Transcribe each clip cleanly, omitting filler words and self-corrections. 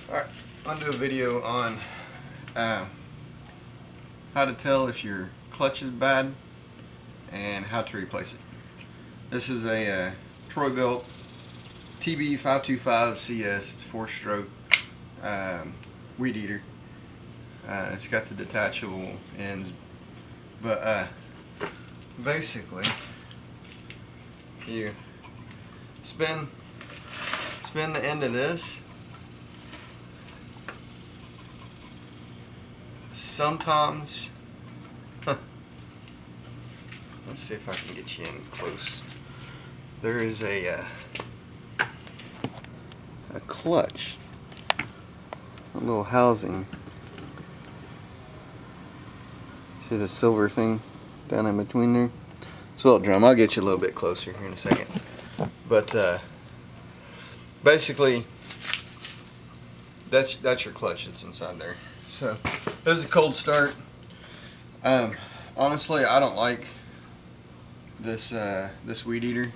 Alright, I'm going to do a video on how to tell if your clutch is bad and how to replace it. This is a Troy-Bilt TB525CS. It's 4-stroke weed eater. It's got the detachable ends, but basically you spin the end of this. Sometimes, let's see if I can get you in close. There is a clutch, a little housing. See the silver thing down in between there? It's a little drum. I'll get you a little bit closer here in a second. But basically, that's your clutch that's inside there. So this is a cold start. Honestly, I don't like this this weed eater.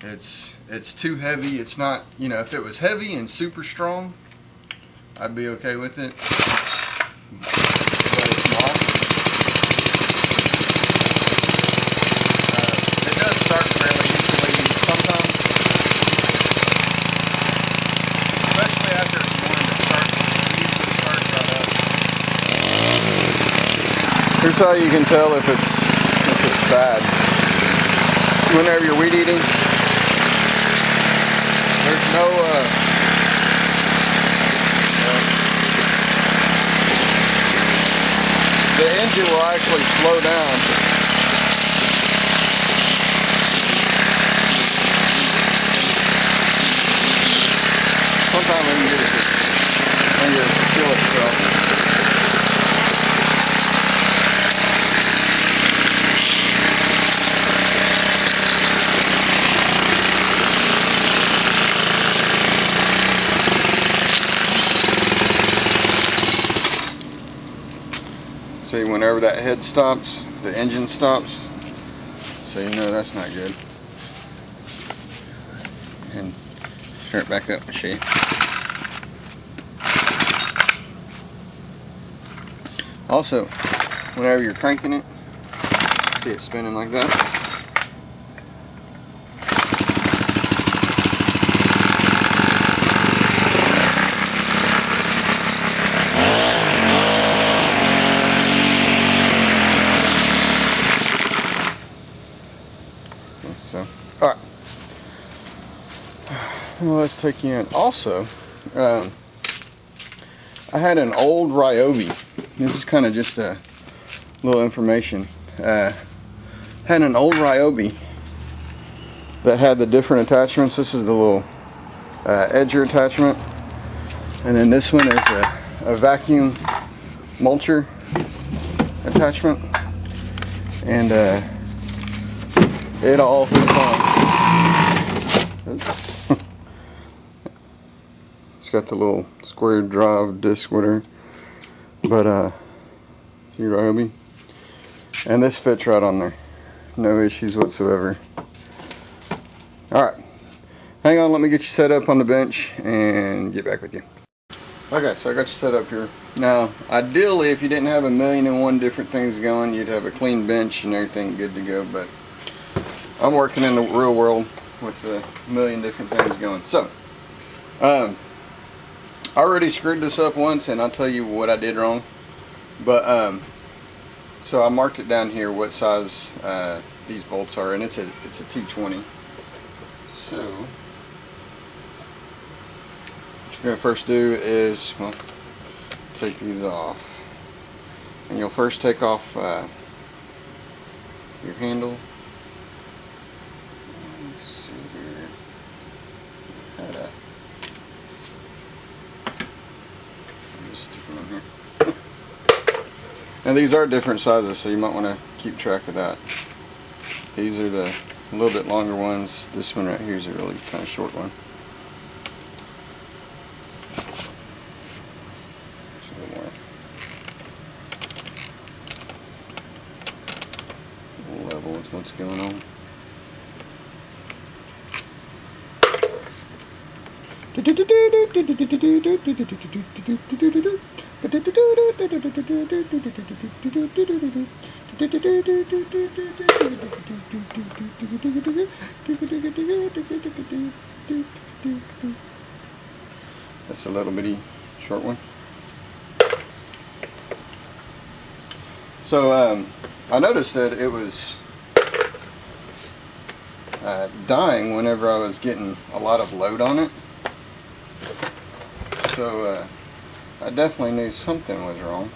It's too heavy. It's not, you know, if it was heavy and super strong, I'd be okay with it. But it's not. It does start fairly easily sometimes, especially after it's warm. It usually starts right up. Here's how you can tell if it's bad. Whenever you're weed eating, there's no the engine will actually slow down. Sometimes when you feel itself. See, whenever that head stops, the engine stops, so you know that's not good. And turn it back up and show you. Also, whenever you're cranking it, see it spinning like that. So, alright, well, let's take you in. Also, I had an old Ryobi. This is kind of just a little information. Had an old Ryobi that had the different attachments. This is the little edger attachment, and then this one is a vacuum mulcher attachment, and it all hooks on. It's got the little square drive disc, whatever. But your Ryobi, and this fits right on there. No issues whatsoever. All right, hang on. Let me get you set up on the bench and get back with you. Okay, so I got you set up here. Now, ideally, if you didn't have 1,000,001 different things going, you'd have a clean bench and everything good to go. But I'm working in the real world with a million different things going. So, I already screwed this up once, and I'll tell you what I did wrong. But so I marked it down here what size these bolts are, and it's a T20. So what you're gonna first do is, well, take these off, and you'll first take off your handle. Let's see here. Just stick them in here. And these are different sizes, so you might want to keep track of that. These are the a little bit longer ones. This one right here is a really kind of short one. Just a little more level with what's going on. That's a little bitty short one. So I noticed that it was dying whenever I was getting a lot of load on it. So I definitely knew something was wrong.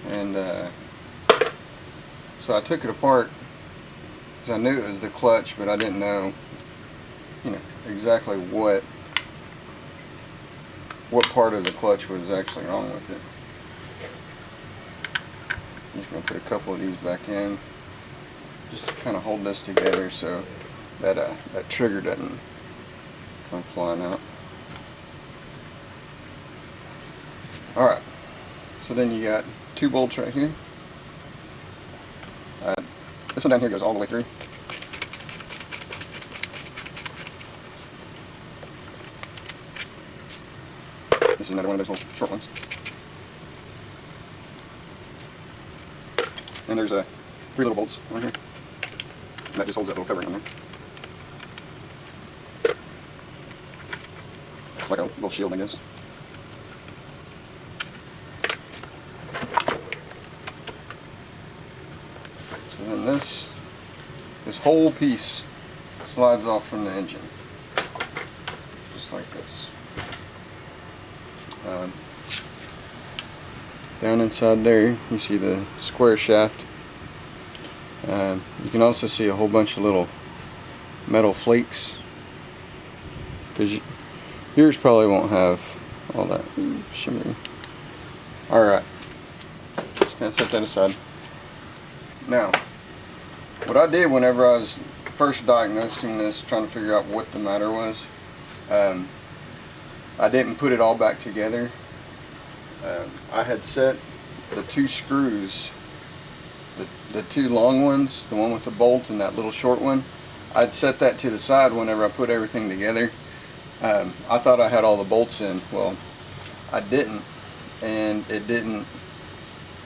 And so I took it apart because I knew it was the clutch, but I didn't know, exactly what part of the clutch was actually wrong with it. I'm just going to put a couple of these back in, just to kind of hold this together so that that trigger doesn't come flying out. Alright, so then you got 2 bolts right here. This one down here goes all the way through. This is another one of those little short ones. And there's 3 little bolts on here. And that just holds that little covering on there. Like a little shield, I guess. So then this whole piece slides off from the engine. Just like this. Down inside there you see the square shaft. You can also see a whole bunch of little metal flakes, because yours probably won't have all that shimmery. Alright, just gonna set that aside. Now, what I did whenever I was first diagnosing this, trying to figure out what the matter was, I didn't put it all back together. I had set the 2 screws, the 2 long ones, the one with the bolt and that little short one, I'd set that to the side whenever I put everything together. I thought I had all the bolts in. Well, I didn't, and it didn't.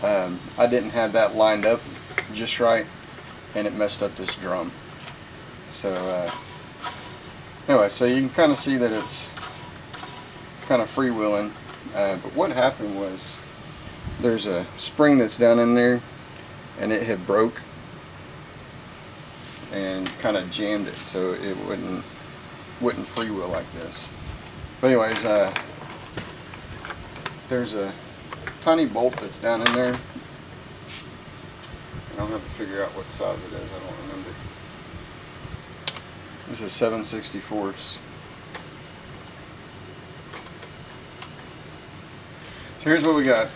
I didn't have that lined up just right, and it messed up this drum. So anyway, so you can kind of see that it's kind of freewheeling. But what happened was, there's a spring that's down in there, and it had broke and kind of jammed it, so it wouldn't freewheel like this. But anyways, there's a tiny bolt that's down in there, and I'll have to figure out what size it is. I don't remember. This is 7/64. So here's what we got.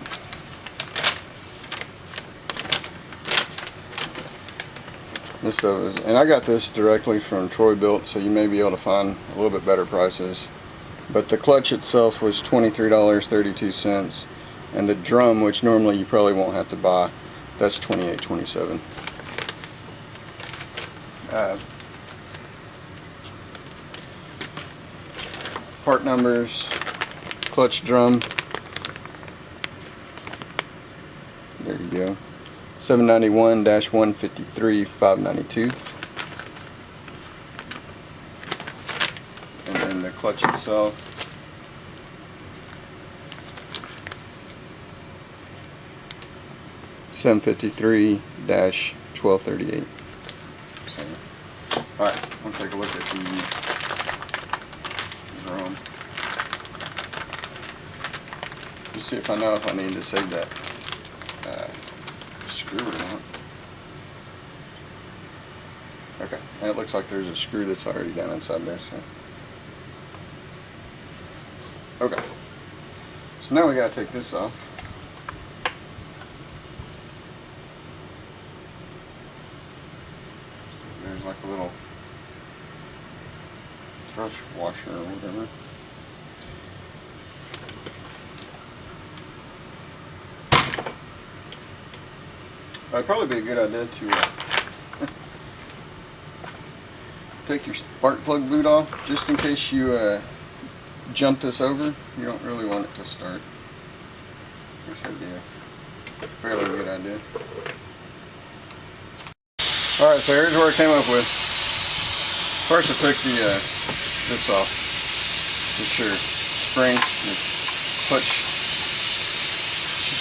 This stuff is, and I got this directly from Troy-Bilt, so you may be able to find a little bit better prices. But the clutch itself was $23.32, and the drum, which normally you probably won't have to buy, that's $28.27. Part numbers: clutch drum. There you go. 791-153-592. And then the clutch itself. $753-1238. So, alright, we'll take a look at the drum. Just see if I know if I need to save that screw or not. Okay, and it looks like there's a screw that's already down inside there, so. Okay, so now we gotta take this off. There's like a little brush washer or whatever. It'd probably be a good idea to take your spark plug boot off, just in case you jump this over. You don't really want it to start. This would be a fairly good idea. Alright, so here's what I came up with. First I took the this off. It's your spring, your clutch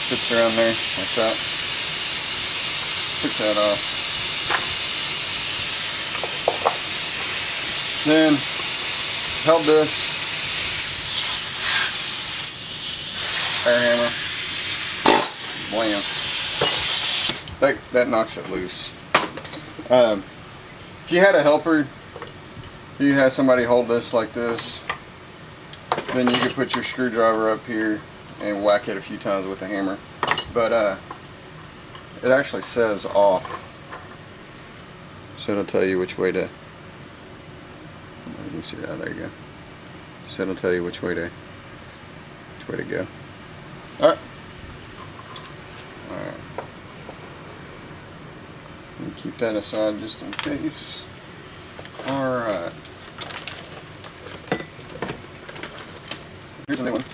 fits around there like that. Took that off. Then held this air hammer. Blam. That knocks it loose. If you had a helper, you had somebody hold this like this, then you could put your screwdriver up here and whack it a few times with a hammer. But it actually says off, so it'll tell you which way to. Let me see. There you go. So it'll tell you which way to go. All right. Keep that aside just in case. Alright. Here's a new one.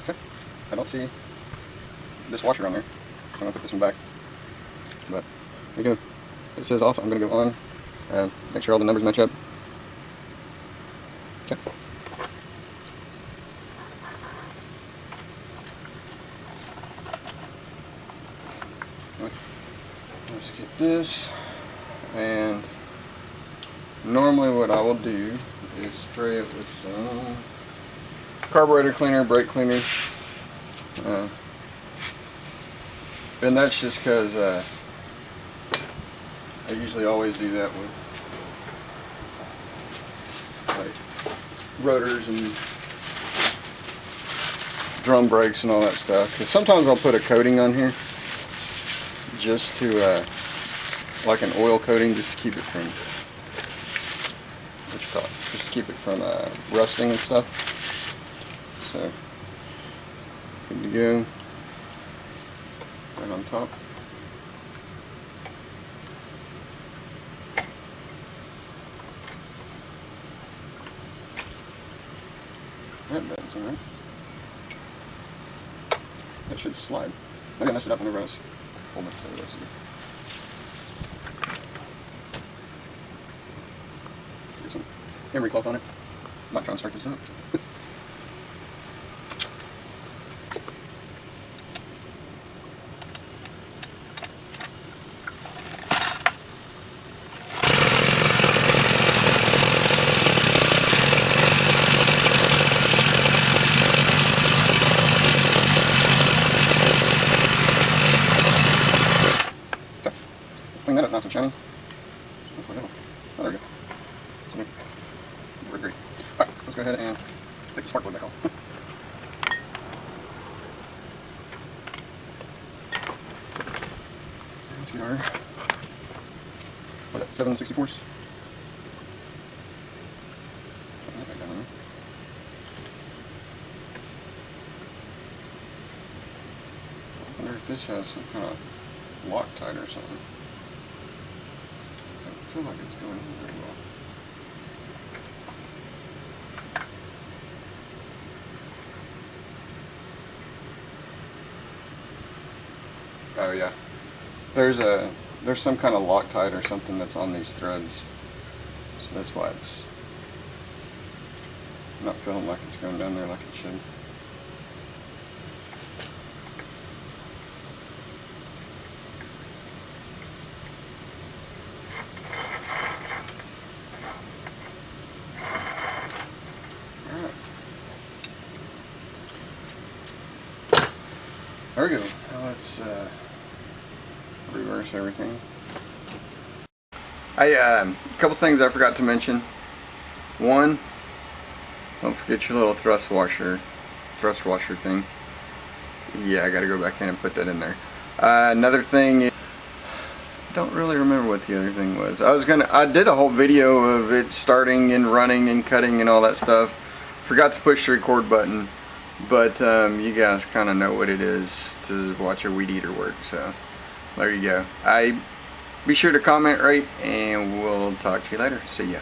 Okay. I don't see this washer on there. I'm going to put this one back. But there you go. It says off. I'm going to go on and make sure all the numbers match up. Okay. Let's get this, and normally what I will do is spray it with some carburetor cleaner, brake cleaner, and that's just because I usually always do that with like rotors and drum brakes and all that stuff, because sometimes I'll put a coating on here just to like an oil coating, just to keep it from just to keep it from rusting and stuff. So good to go. Right on top. That's alright. That should slide. Maybe I messed it up whenever I was holding it, so let's see. Get some emery cloth on it. Might try and start this up. Clean that up nice and shiny. Oh, there we go. We're great. Alright, let's go ahead and take the spark plug back off. Let's get our 7/64. I wonder if this has some kind of Loctite or something. I feel like it's going very well. Oh yeah, there's some kind of Loctite or something that's on these threads, so that's why it's not feeling like it's going down there like it should. There we go. Now let's reverse everything. A couple things I forgot to mention. One, don't forget your little thrust washer thing. Yeah, I gotta go back in and put that in there. Another thing is, I don't really remember what the other thing was. I did a whole video of it starting and running and cutting and all that stuff. Forgot to push the record button. But you guys kind of know what it is to watch a weed eater work. So there you go. Be sure to comment, rate, and we'll talk to you later. See ya.